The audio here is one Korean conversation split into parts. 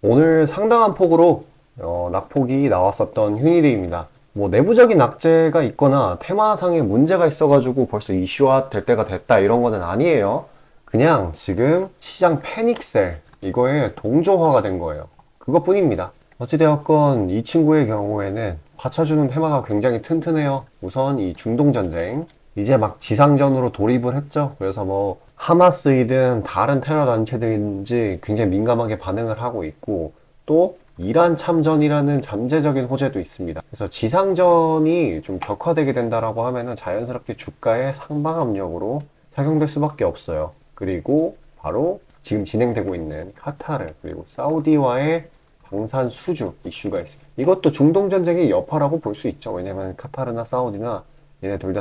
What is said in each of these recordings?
오늘 상당한 폭으로 낙폭이 나왔었던 휴니데이입니다. 뭐 내부적인 악재가 있거나 테마상에 문제가 있어가지고 벌써 이슈화 될 때가 됐다 이런 거는 아니에요. 그냥 지금 시장 패닉셀 이거에 동조화가 된 거예요. 그것뿐입니다. 어찌되었건 이 친구의 경우에는 받쳐주는 테마가 굉장히 튼튼해요. 우선 이 중동전쟁 이제 막 지상전으로 돌입을 했죠. 그래서 뭐 하마스이든 다른 테러 단체든지 굉장히 민감하게 반응을 하고 있고, 또 이란 참전이라는 잠재적인 호재도 있습니다. 그래서 지상전이 좀 격화되게 된다라고 하면은 자연스럽게 주가의 상방 압력으로 작용될 수밖에 없어요. 그리고 바로 지금 진행되고 있는 카타르 그리고 사우디와의 방산 수주 이슈가 있습니다. 이것도 중동 전쟁의 여파라고 볼 수 있죠. 왜냐면 카타르나 사우디나 얘네 둘 다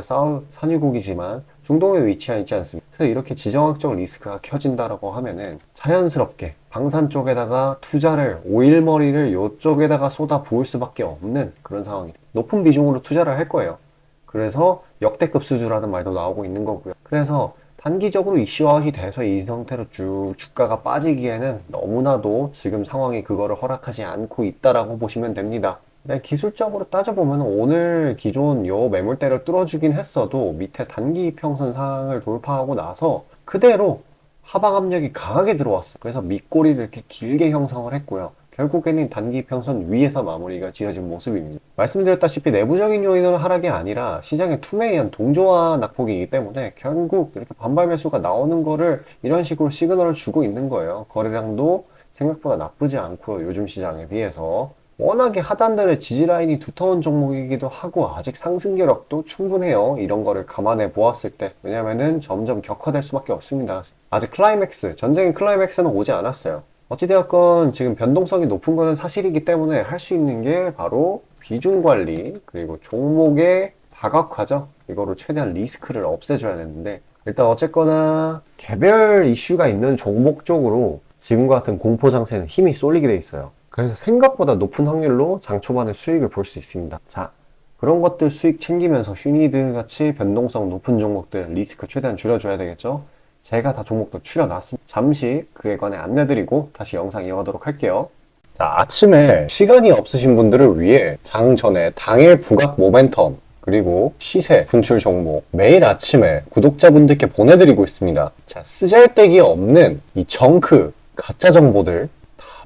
산유국이지만 중동에 위치해 있지 않습니까? 그래서 이렇게 지정학적 리스크가 켜진다라고 하면은 자연스럽게 방산 쪽에다가 투자를 오일머리를 이쪽에다가 쏟아 부을 수밖에 없는 그런 상황이 높은 비중으로 투자를 할 거예요. 그래서 역대급 수주라는 말도 나오고 있는 거고요. 그래서 단기적으로 이슈화이 돼서 이 상태로 쭉 주가가 빠지기에는 너무나도 지금 상황이 그거를 허락하지 않고 있다라고 보시면 됩니다. 네, 기술적으로 따져보면 오늘 기존 요 매물대를 뚫어주긴 했어도 밑에 단기 이평선 상을 돌파하고 나서 그대로 하방 압력이 강하게 들어왔어요. 그래서 밑꼬리를 이렇게 길게 형성을 했고요. 결국에는 단기 이평선 위에서 마무리가 지어진 모습입니다. 말씀드렸다시피 내부적인 요인은 하락이 아니라 시장의 투매한 동조화 낙폭이기 때문에 결국 이렇게 반발 매수가 나오는 거를 이런 식으로 시그널을 주고 있는 거예요. 거래량도 생각보다 나쁘지 않고요. 요즘 시장에 비해서. 워낙에 하단들의 지지라인이 두터운 종목이기도 하고 아직 상승 기력도 충분해요. 이런 거를 감안해 보았을 때. 왜냐면은 점점 격화될 수밖에 없습니다. 아직 클라이맥스, 전쟁의 클라이맥스는 오지 않았어요. 어찌되었건 지금 변동성이 높은 것은 사실이기 때문에 할 수 있는 게 바로 비중 관리, 그리고 종목의 다각화죠. 이거로 최대한 리스크를 없애줘야 되는데, 일단 어쨌거나 개별 이슈가 있는 종목 쪽으로 지금과 같은 공포 장세는 힘이 쏠리게 돼 있어요. 그래서 생각보다 높은 확률로 장 초반에 수익을 볼 수 있습니다. 자, 그런 것들 수익 챙기면서 휴니드 같이 변동성 높은 종목들 리스크 최대한 줄여줘야 되겠죠? 제가 다 종목도 추려놨습니다. 잠시 그에 관해 안내드리고 다시 영상 이어가도록 할게요. 자, 아침에 시간이 없으신 분들을 위해 장 전에 당일 부각 모멘텀 그리고 시세 분출 정보 매일 아침에 구독자분들께 보내드리고 있습니다. 자, 쓰잘데기 없는 이 정크 가짜 정보들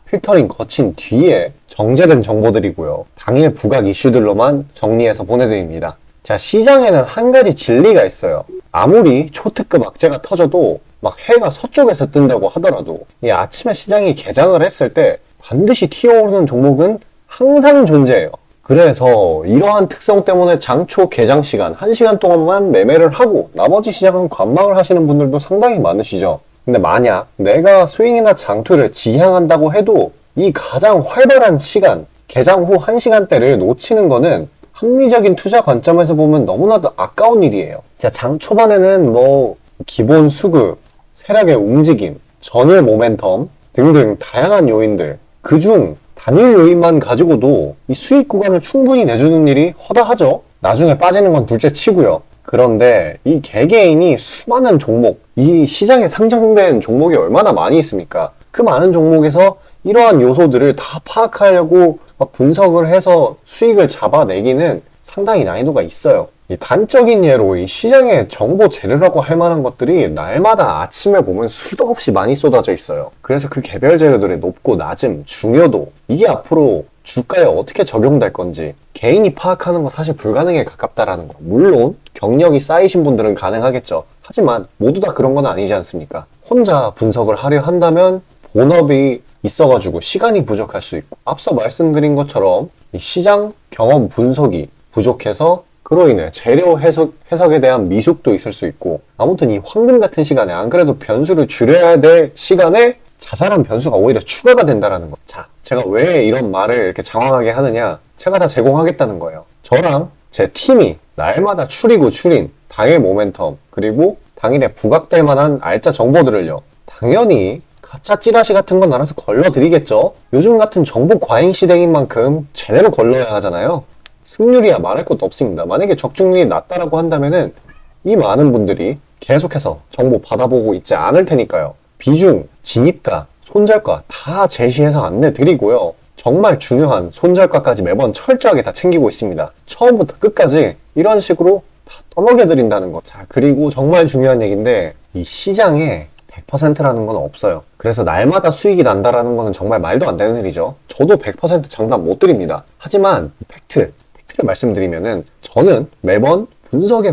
필터링 거친 뒤에 정제된 정보들이고요. 당일 부각 이슈들로만 정리해서 보내드립니다. 자, 시장에는 한 가지 진리가 있어요. 아무리 초특급 악재가 터져도 막 해가 서쪽에서 뜬다고 하더라도 이 아침에 시장이 개장을 했을 때 반드시 튀어오르는 종목은 항상 존재해요. 그래서 이러한 특성 때문에 장초 개장 시간 1시간 동안만 매매를 하고 나머지 시장은 관망을 하시는 분들도 상당히 많으시죠. 근데 만약 내가 스윙이나 장투를 지향한다고 해도 이 가장 활발한 시간, 개장 후 1시간대를 놓치는 거는 합리적인 투자 관점에서 보면 너무나도 아까운 일이에요. 자, 장 초반에는 뭐 기본 수급, 세력의 움직임, 전일 모멘텀 등등 다양한 요인들, 그중 단일 요인만 가지고도 이 수익 구간을 충분히 내주는 일이 허다하죠. 나중에 빠지는 건 둘째 치고요. 그런데 이 개개인이 수많은 종목, 이 시장에 상장된 종목이 얼마나 많이 있습니까? 그 많은 종목에서 이러한 요소들을 다 파악하려고 막 분석을 해서 수익을 잡아내기는 상당히 난이도가 있어요. 이 단적인 예로 이 시장의 정보 재료라고 할 만한 것들이 날마다 아침에 보면 수도 없이 많이 쏟아져 있어요. 그래서 그 개별 재료들의 높고 낮음, 중요도, 이게 앞으로 주가에 어떻게 적용될 건지 개인이 파악하는 거 사실 불가능에 가깝다라는 거. 물론 경력이 쌓이신 분들은 가능하겠죠. 하지만 모두 다 그런 건 아니지 않습니까? 혼자 분석을 하려 한다면 본업이 있어가지고 시간이 부족할 수 있고, 앞서 말씀드린 것처럼 이 시장 경험 분석이 부족해서 그로 인해 재료 해석에 대한 미숙도 있을 수 있고, 아무튼 이 황금 같은 시간에 안 그래도 변수를 줄여야 될 시간에 자잘한 변수가 오히려 추가가 된다는 거. 자, 제가 왜 이런 말을 이렇게 장황하게 하느냐? 제가 다 제공하겠다는 거예요. 저랑 제 팀이 날마다 추린 당일 모멘텀 그리고 당일에 부각될 만한 알짜 정보들을요, 당연히 가짜 찌라시 같은 건 알아서 걸러드리겠죠. 요즘 같은 정보 과잉 시대인 만큼 제대로 걸러야 하잖아요. 승률이야 말할 것도 없습니다. 만약에 적중률이 낮다라고 한다면은 이 많은 분들이 계속해서 정보 받아보고 있지 않을 테니까요. 비중, 진입가, 손절가 다 제시해서 안내 드리고요. 정말 중요한 손절가까지 매번 철저하게 다 챙기고 있습니다. 처음부터 끝까지 이런 식으로 다 떠먹여 드린다는 거. 자, 그리고 정말 중요한 얘기인데 이 시장에 100%라는 건 없어요. 그래서 날마다 수익이 난다라는 거는 정말 말도 안 되는 일이죠. 저도 100% 장담 못 드립니다. 하지만 팩트를 말씀드리면은 저는 매번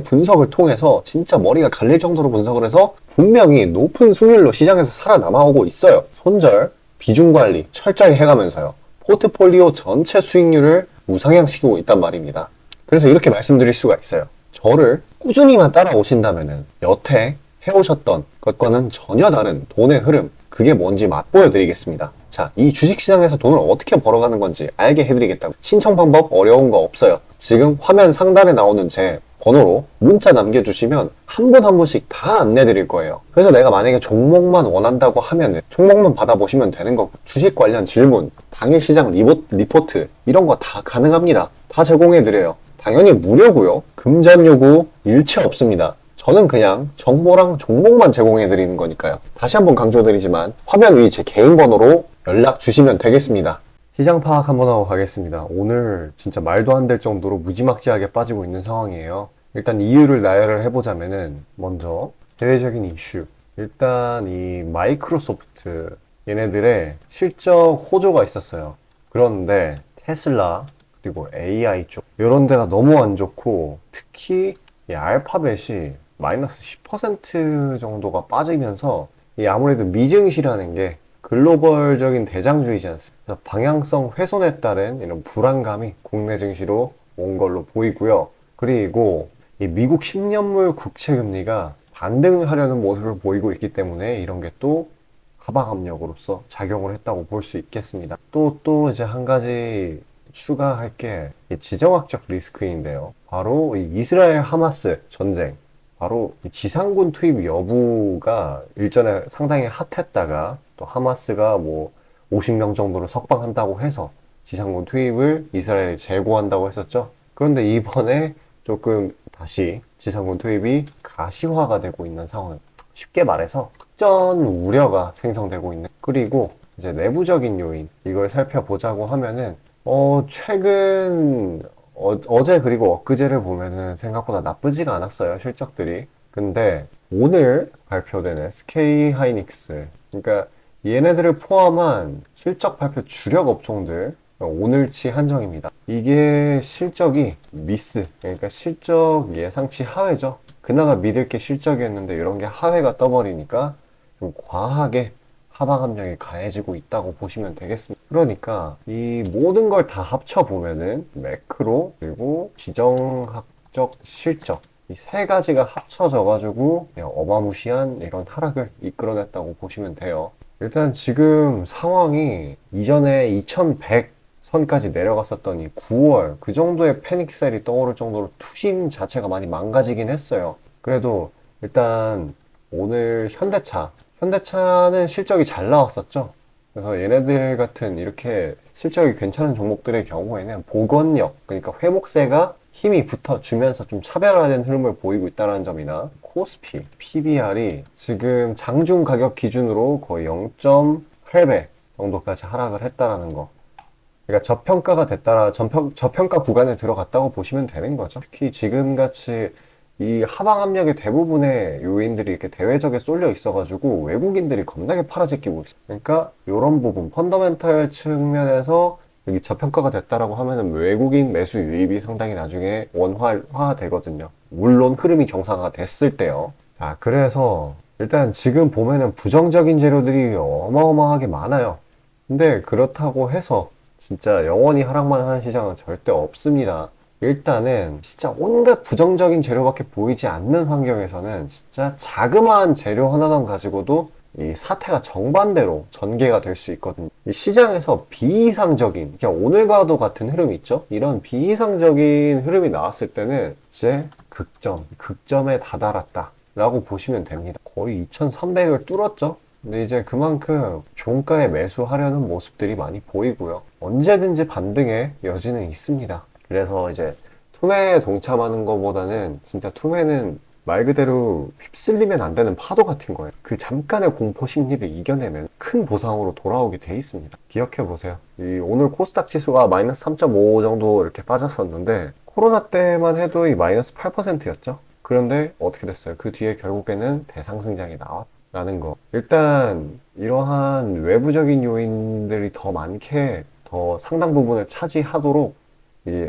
분석을 통해서 진짜 머리가 갈릴 정도로 분석을 해서 분명히 높은 수익률로 시장에서 살아남아오고 있어요. 손절, 비중 관리 철저히 해가면서요. 포트폴리오 전체 수익률을 우상향시키고 있단 말입니다. 그래서 이렇게 말씀드릴 수가 있어요. 저를 꾸준히만 따라오신다면은 여태 해오셨던 것과는 전혀 다른 돈의 흐름, 그게 뭔지 맛보여 드리겠습니다. 자, 이 주식시장에서 돈을 어떻게 벌어가는 건지 알게 해드리겠다고. 신청 방법 어려운 거 없어요. 지금 화면 상단에 나오는 제 번호로 문자 남겨주시면 한 분 한 분씩 다 안내 드릴 거예요. 그래서 내가 만약에 종목만 원한다고 하면은 종목만 받아보시면 되는 거고, 주식 관련 질문, 당일 시장 리포트 이런 거 다 가능합니다. 다 제공해 드려요. 당연히 무료고요. 금전 요구 일체 없습니다. 저는 그냥 정보랑 종목만 제공해 드리는 거니까요. 다시 한번 강조드리지만 화면 위 제 개인 번호로 연락 주시면 되겠습니다. 시장 파악 한번 하고 가겠습니다. 오늘 진짜 말도 안 될 정도로 무지막지하게 빠지고 있는 상황이에요. 일단 이유를 나열을 해보자면은 먼저 대외적인 이슈. 일단 이 마이크로소프트 얘네들의 실적 호조가 있었어요. 그런데 테슬라 그리고 AI 쪽 이런 데가 너무 안 좋고, 특히 이 알파벳이 마이너스 10% 정도가 빠지면서 이 아무래도 미증시라는 게 글로벌적인 대장주이지 않습니까? 방향성 훼손에 따른 이런 불안감이 국내 증시로 온 걸로 보이고요. 그리고 이 미국 10년물 국채 금리가 반등을 하려는 모습을 보이고 있기 때문에 이런 게 또 하방 압력으로서 작용을 했다고 볼 수 있겠습니다. 또 이제 한 가지 추가할 게 지정학적 리스크인데요. 바로 이 이스라엘 하마스 전쟁. 바로 이 지상군 투입 여부가 일전에 상당히 핫했다가 또 하마스가 뭐 50명 정도를 석방한다고 해서 지상군 투입을 이스라엘에 재고한다고 했었죠. 그런데 이번에 조금 다시 지상군 투입이 가시화가 되고 있는 상황. 쉽게 말해서 특전 우려가 생성되고 있는. 그리고 이제 내부적인 요인, 이걸 살펴보자고 하면은 최근 어제 그리고 엊그제를 보면은 생각보다 나쁘지가 않았어요, 실적들이. 근데 오늘 발표된 SK 하이닉스, 그러니까 얘네들을 포함한 실적 발표 주력 업종들 오늘치 한정입니다. 이게 실적이 미스, 그러니까 실적 예상치 하회죠. 그나마 믿을 게 실적이었는데 이런 게 하회가 떠버리니까 좀 과하게 하방 압력이 가해지고 있다고 보시면 되겠습니다. 그러니까 이 모든 걸 다 합쳐보면은 매크로 그리고 지정학적 실적, 이 세 가지가 합쳐져 가지고 어마무시한 이런 하락을 이끌어냈다고 보시면 돼요. 일단 지금 상황이 이전에 2100 선까지 내려갔었던 이 9월 그 정도의 패닉셀이 떠오를 정도로 투심 자체가 많이 망가지긴 했어요. 그래도 일단 오늘 현대차는 실적이 잘 나왔었죠. 그래서 얘네들 같은 이렇게 실적이 괜찮은 종목들의 경우에는 복원력, 그러니까 회복세가 힘이 붙어주면서 좀 차별화된 흐름을 보이고 있다는 점이나, 코스피, PBR이 지금 장중 가격 기준으로 거의 0.8배 정도까지 하락을 했다라는 거. 그러니까 저평가 구간에 들어갔다고 보시면 되는 거죠. 특히 지금같이 이 하방 압력의 대부분의 요인들이 이렇게 대외적에 쏠려 있어가지고 외국인들이 겁나게 팔아제끼고 있어요. 그러니까 이런 부분, 펀더멘탈 측면에서 여기 저평가가 됐다라고 하면은 외국인 매수 유입이 상당히 나중에 원활화 되거든요. 물론 흐름이 정상화가 됐을 때요. 자, 그래서 일단 지금 보면은 부정적인 재료들이 어마어마하게 많아요. 근데 그렇다고 해서 진짜 영원히 하락만 하는 시장은 절대 없습니다. 일단은 진짜 온갖 부정적인 재료밖에 보이지 않는 환경에서는 진짜 자그마한 재료 하나만 가지고도 이 사태가 정반대로 전개가 될 수 있거든요. 이 시장에서 비이상적인, 그냥 오늘과도 같은 흐름이 있죠? 이런 비이상적인 흐름이 나왔을 때는 이제 극점에 다다랐다 라고 보시면 됩니다. 거의 2300을 뚫었죠? 근데 이제 그만큼 종가에 매수하려는 모습들이 많이 보이고요. 언제든지 반등의 여지는 있습니다. 그래서 이제 투매에 동참하는 것보다는 진짜 투매는 말 그대로 휩쓸리면 안 되는 파도 같은 거예요. 그 잠깐의 공포 심리를 이겨내면 큰 보상으로 돌아오게 돼 있습니다. 기억해 보세요. 오늘 코스닥 지수가 마이너스 3.5 정도 이렇게 빠졌었는데 코로나 때만 해도 이 마이너스 8%였죠. 그런데 어떻게 됐어요? 그 뒤에 결국에는 대상승장이 나왔다는 거. 일단 이러한 외부적인 요인들이 더 많게 더 상당 부분을 차지하도록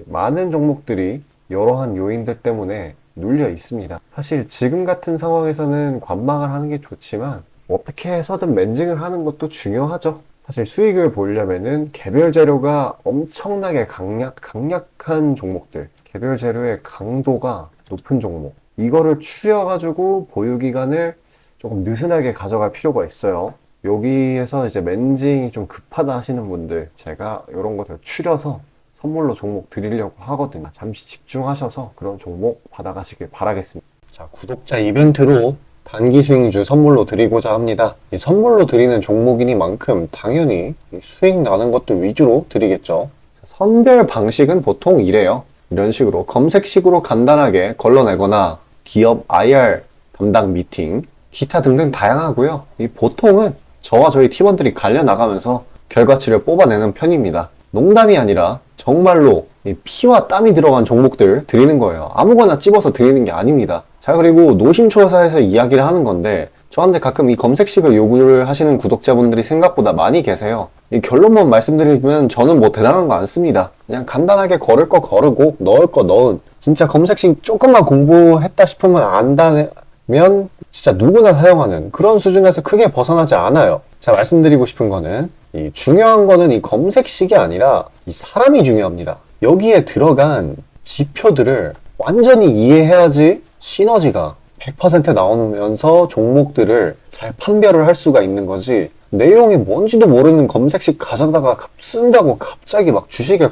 많은 종목들이 여러한 요인들 때문에 눌려 있습니다. 사실 지금 같은 상황에서는 관망을 하는 게 좋지만 어떻게 해서든 멘징을 하는 것도 중요하죠. 사실 수익을 보려면은 개별 재료가 엄청나게 강력한 종목들, 개별 재료의 강도가 높은 종목, 이거를 추려가지고 보유기간을 조금 느슨하게 가져갈 필요가 있어요. 여기에서 이제 멘징이 좀 급하다 하시는 분들, 제가 이런 것들 추려서 선물로 종목 드리려고 하거든요. 잠시 집중하셔서 그런 종목 받아가시길 바라겠습니다. 자, 구독자 이벤트로 단기 수익주 선물로 드리고자 합니다. 이 선물로 드리는 종목이니만큼 당연히 수익 나는 것도 위주로 드리겠죠. 선별 방식은 보통 이래요. 이런 식으로 검색식으로 간단하게 걸러내거나 기업 IR 담당 미팅, 기타 등등 다양하고요. 이 보통은 저와 저희 팀원들이 갈려 나가면서 결과치를 뽑아내는 편입니다. 농담이 아니라 정말로 피와 땀이 들어간 종목들 드리는 거예요. 아무거나 찝어서 드리는 게 아닙니다. 자, 그리고 노심초사해서 이야기를 하는 건데 저한테 가끔 이 검색식을 요구를 하시는 구독자분들이 생각보다 많이 계세요. 이 결론만 말씀드리면 저는 뭐 대단한 거 안 씁니다. 그냥 간단하게 걸을 거 거르고 넣을 거 넣은, 진짜 검색식 조금만 공부했다 싶으면 안다면 진짜 누구나 사용하는 그런 수준에서 크게 벗어나지 않아요. 자, 말씀드리고 싶은 거는 중요한 거는 이 검색식이 아니라 이 사람이 중요합니다. 여기에 들어간 지표들을 완전히 이해해야지 시너지가 100% 나오면서 종목들을 잘 판별을 할 수가 있는 거지, 내용이 뭔지도 모르는 검색식 가져다가 쓴다고 갑자기 막 주식에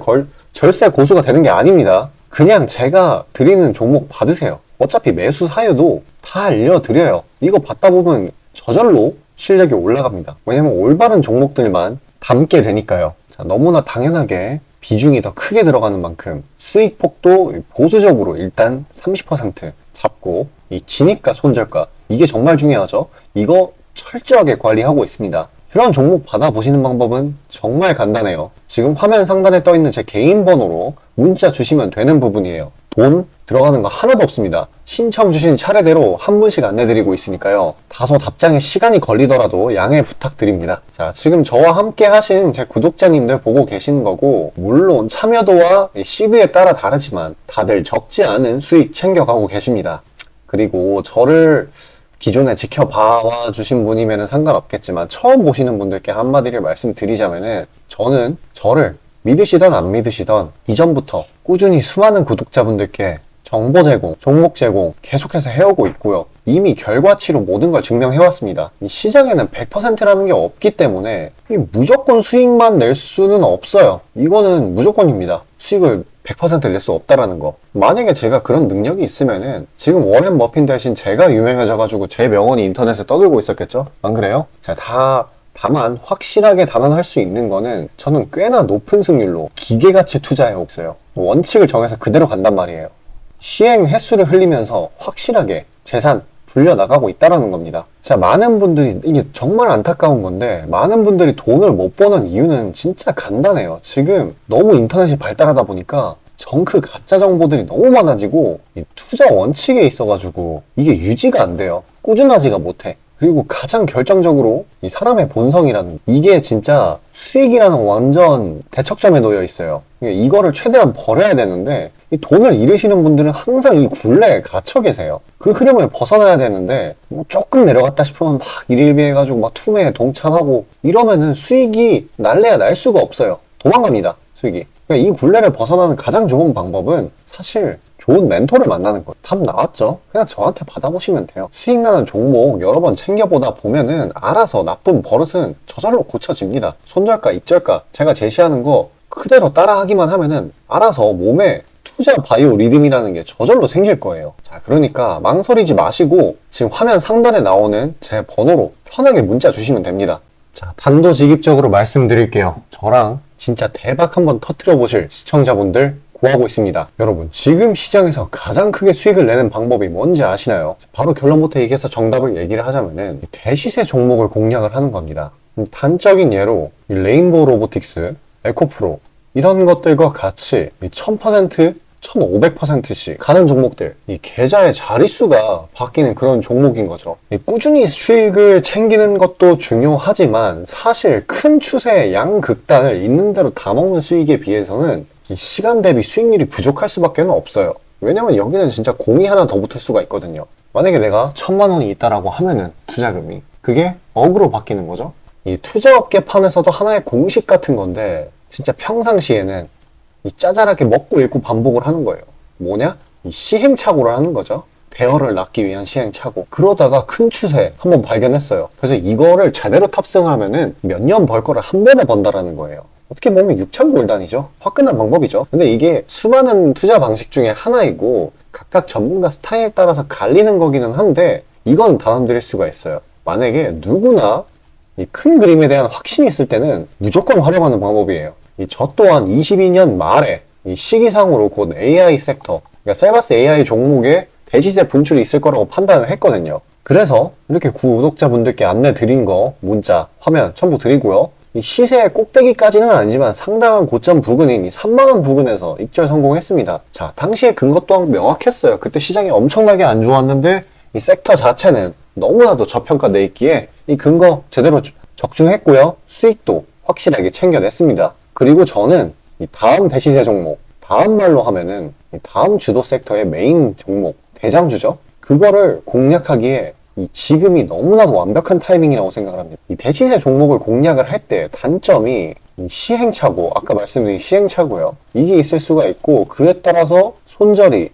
절세 고수가 되는 게 아닙니다. 그냥 제가 드리는 종목 받으세요. 어차피 매수 사유도 다 알려드려요. 이거 받다 보면 저절로 실력이 올라갑니다. 왜냐면 올바른 종목들만 담게 되니까요. 자, 너무나 당연하게 비중이 더 크게 들어가는 만큼 수익폭도 보수적으로 일단 30% 잡고, 이 진입가 손절가, 이게 정말 중요하죠. 이거 철저하게 관리하고 있습니다. 그런 종목 받아보시는 방법은 정말 간단해요. 지금 화면 상단에 떠있는 제 개인 번호로 문자 주시면 되는 부분이에요. 돈 들어가는 거 하나도 없습니다. 신청 주신 차례대로 한 분씩 안내드리고 있으니까요. 다소 답장에 시간이 걸리더라도 양해 부탁드립니다. 자, 지금 저와 함께 하신 제 구독자님들 보고 계시는 거고, 물론 참여도와 시드에 따라 다르지만 다들 적지 않은 수익 챙겨가고 계십니다. 그리고 저를 기존에 지켜봐 주신 분이면 상관없겠지만 처음 보시는 분들께 한마디를 말씀드리자면은, 저는 저를 믿으시던 안 믿으시던 이전부터 꾸준히 수많은 구독자분들께 정보 제공, 종목 제공 계속해서 해오고 있고요. 이미 결과치로 모든 걸 증명해왔습니다. 이 시장에는 100%라는 게 없기 때문에 무조건 수익만 낼 수는 없어요. 이거는 무조건입니다. 수익을 100% 낼 수 없다라는 거. 만약에 제가 그런 능력이 있으면은 지금 워렌 버핏 대신 제가 유명해져가지고 제 명언이 인터넷에 떠들고 있었겠죠? 안 그래요? 자, 다만 확실하게 단언할 수 있는 거는 저는 꽤나 높은 승률로 기계가치 투자해 왔어요. 원칙을 정해서 그대로 간단 말이에요. 시행 횟수를 흘리면서 확실하게 재산 불려나가고 있다는 겁니다. 자, 많은 분들이, 이게 정말 안타까운 건데, 많은 분들이 돈을 못 버는 이유는 진짜 간단해요. 지금 너무 인터넷이 발달하다 보니까 정크 가짜 정보들이 너무 많아지고 이 투자 원칙에 있어가지고 이게 유지가 안 돼요. 꾸준하지가 못해. 그리고 가장 결정적으로 이 사람의 본성이라는, 이게 진짜 수익이라는 완전 대척점에 놓여 있어요. 이거를 최대한 버려야 되는데, 이 돈을 잃으시는 분들은 항상 이 굴레에 갇혀 계세요. 그 흐름을 벗어나야 되는데 뭐 조금 내려갔다 싶으면 막 일일비해가지고 막 투매에 동참하고 이러면은 수익이 날래야 날 수가 없어요. 도망갑니다, 수익이. 그러니까 이 굴레를 벗어나는 가장 좋은 방법은 사실 좋은 멘토를 만나는 거예요. 답 나왔죠? 그냥 저한테 받아보시면 돼요. 수익 나는 종목 여러 번 챙겨보다 보면은 알아서 나쁜 버릇은 저절로 고쳐집니다. 손절가, 입절가 제가 제시하는 거 그대로 따라하기만 하면은 알아서 몸에 투자 바이오 리듬이라는 게 저절로 생길 거예요. 자, 그러니까 망설이지 마시고 지금 화면 상단에 나오는 제 번호로 편하게 문자 주시면 됩니다. 자, 단도직입적으로 말씀드릴게요. 저랑 진짜 대박 한번 터뜨려 보실 시청자분들 구하고 있습니다. 여러분, 지금 시장에서 가장 크게 수익을 내는 방법이 뭔지 아시나요? 바로 결론부터 얘기해서 정답을 얘기를 하자면은 대시세 종목을 공략을 하는 겁니다. 단적인 예로 레인보우 로보틱스, 에코프로 이런 것들과 같이 1000%, 1500%씩 가는 종목들, 이 계좌의 자릿수가 바뀌는 그런 종목인 거죠. 꾸준히 수익을 챙기는 것도 중요하지만 사실 큰 추세의 양극단을 있는 대로 다 먹는 수익에 비해서는 이 시간 대비 수익률이 부족할 수밖에 없어요. 왜냐면 여기는 진짜 공이 하나 더 붙을 수가 있거든요. 만약에 내가 1000만 원이 있다라고 하면은 투자금이 그게 억으로 바뀌는 거죠. 이 투자업계판에서도 하나의 공식 같은 건데 진짜 평상시에는 이 짜잘하게 먹고 읽고 반복을 하는 거예요. 뭐냐? 이 시행착오를 하는 거죠. 대어를 낳기 위한 시행착오. 그러다가 큰 추세 한번 발견했어요. 그래서 이거를 제대로 탑승하면은 몇 년 벌 거를 한 번에 번다라는 거예요. 어떻게 보면 6,000골단이죠. 화끈한 방법이죠. 근데 이게 수많은 투자 방식 중에 하나이고 각각 전문가 스타일에 따라서 갈리는 거기는 한데 이건 단언드릴 수가 있어요. 만약에 누구나 이 큰 그림에 대한 확신이 있을 때는 무조건 활용하는 방법이에요. 저 또한 22년 말에 이 시기상으로 곧 AI 섹터, 그러니까 셀바스 AI 종목에 대시세 분출이 있을 거라고 판단을 했거든요. 그래서 이렇게 구독자분들께 안내 드린 거 문자, 화면 첨부 드리고요. 이 시세의 꼭대기까지는 아니지만 상당한 고점 부근인 이 3만원 부근에서 익절 성공했습니다. 자, 당시에 근거 또한 명확했어요. 그때 시장이 엄청나게 안 좋았는데 이 섹터 자체는 너무나도 저평가돼 있기에 이 근거 제대로 적중했고요. 수익도 확실하게 챙겨냈습니다. 그리고 저는 이 다음 대시세 종목, 다음 말로 하면은 이 다음 주도 섹터의 메인 종목, 대장주죠. 그거를 공략하기에 이 지금이 너무나도 완벽한 타이밍이라고 생각을 합니다. 이 대시세 종목을 공략을 할 때 단점이 이 시행착오, 아까 말씀드린 시행착오요. 이게 있을 수가 있고 그에 따라서 손절이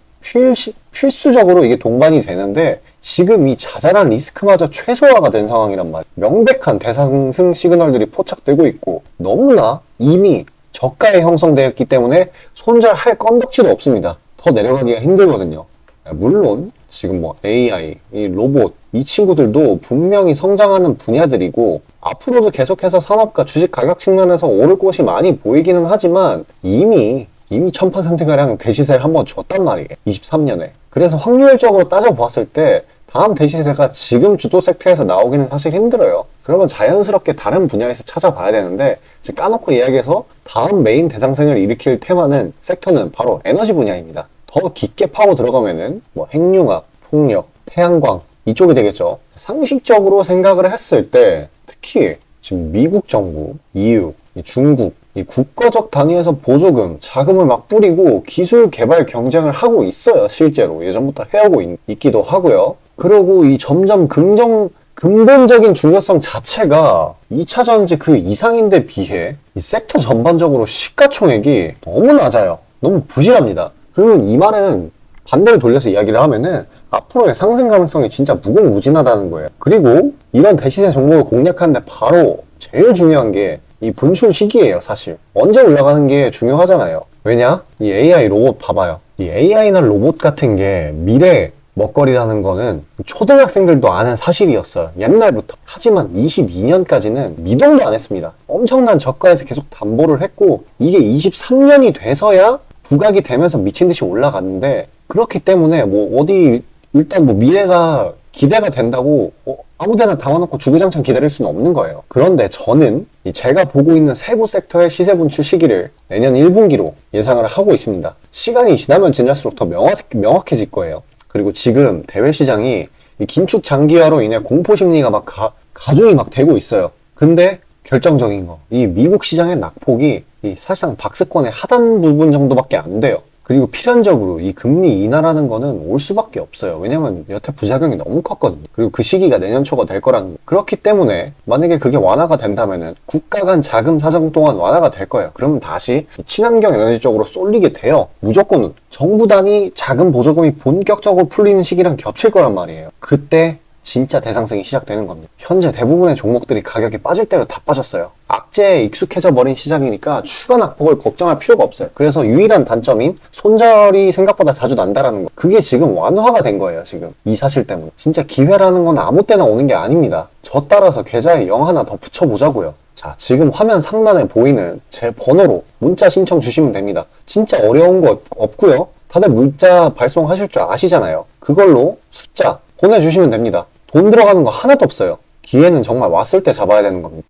필수적으로 이게 동반이 되는데 지금 이 자잘한 리스크마저 최소화가 된 상황이란 말이에요. 명백한 대상승 시그널들이 포착되고 있고 너무나 이미 저가에 형성되었기 때문에 손절할 건덕지도 없습니다. 더 내려가기가 힘들거든요. 물론 지금 뭐 AI, 이 로봇 이 친구들도 분명히 성장하는 분야들이고 앞으로도 계속해서 산업과 주식 가격 측면에서 오를 곳이 많이 보이기는 하지만 이미 1000%가량 대시세를 한번 줬단 말이에요. 23년에. 그래서 확률적으로 따져보았을 때 다음 대시세가 지금 주도 섹터에서 나오기는 사실 힘들어요. 그러면 자연스럽게 다른 분야에서 찾아봐야 되는데 까놓고 이야기해서 다음 메인 대상승을 일으킬 테마는 섹터는 바로 에너지 분야입니다. 더 깊게 파고 들어가면은 뭐 핵융합, 풍력, 태양광 이쪽이 되겠죠. 상식적으로 생각을 했을 때 특히 지금 미국 정부, EU, 중국 이 국가적 단위에서 보조금, 자금을 막 뿌리고 기술 개발 경쟁을 하고 있어요. 실제로 예전부터 해오고 있기도 하고요. 그리고 이 점점 근본적인 중요성 자체가 2차 전지 그 이상인데 비해 이 섹터 전반적으로 시가총액이 너무 낮아요. 너무 부실합니다. 그러면 이 말은 반대로 돌려서 이야기를 하면은 앞으로의 상승 가능성이 진짜 무궁무진하다는 거예요. 그리고 이런 대시세 종목을 공략하는데 바로 제일 중요한 게 이 분출 시기예요. 사실 언제 올라가는 게 중요하잖아요. 왜냐? 이 AI 로봇 봐봐요. 이 AI나 로봇 같은 게 미래 먹거리라는 거는 초등학생들도 아는 사실이었어요. 옛날부터. 하지만 22년까지는 미동도 안 했습니다. 엄청난 저가에서 계속 담보를 했고 이게 23년이 돼서야 부각이 되면서 미친 듯이 올라갔는데 그렇기 때문에 뭐 어디 일단 뭐 미래가 기대가 된다고 아무데나 담아놓고 주구장창 기다릴 수는 없는 거예요. 그런데 저는 제가 보고 있는 세부 섹터의 시세 분출 시기를 내년 1분기로 예상을 하고 있습니다. 시간이 지나면 지날수록 더 명확해질 거예요. 그리고 지금 대외 시장이 이 긴축 장기화로 인해 공포 심리가 막 가중이 막 되고 있어요. 근데 결정적인 거, 이 미국 시장의 낙폭이 사실상 박스권의 하단 부분 정도밖에 안 돼요. 그리고 필연적으로 이 금리 인하라는 거는 올 수밖에 없어요. 왜냐면 여태 부작용이 너무 컸거든요. 그리고 그 시기가 내년 초가 될 거라는 거예요. 그렇기 때문에 만약에 그게 완화가 된다면은 국가 간 자금 사정 또한 완화가 될 거예요. 그러면 다시 친환경 에너지 쪽으로 쏠리게 돼요. 무조건 정부 단위 자금 보조금이 본격적으로 풀리는 시기랑 겹칠 거란 말이에요. 그때 진짜 대상승이 시작되는 겁니다. 현재 대부분의 종목들이 가격이 빠질 대로 다 빠졌어요. 악재에 익숙해져 버린 시장이니까 추가 낙폭을 걱정할 필요가 없어요. 그래서 유일한 단점인 손절이 생각보다 자주 난다라는 거. 그게 지금 완화가 된 거예요. 지금 이 사실 때문에. 진짜 기회라는 건 아무 때나 오는 게 아닙니다. 저 따라서 계좌에 0 하나 더 붙여보자고요. 자, 지금 화면 상단에 보이는 제 번호로 문자 신청 주시면 됩니다. 진짜 어려운 거 없고요. 다들 문자 발송하실 줄 아시잖아요. 그걸로 숫자 보내주시면 됩니다. 돈 들어가는 거 하나도 없어요. 기회는 정말 왔을 때 잡아야 되는 겁니다.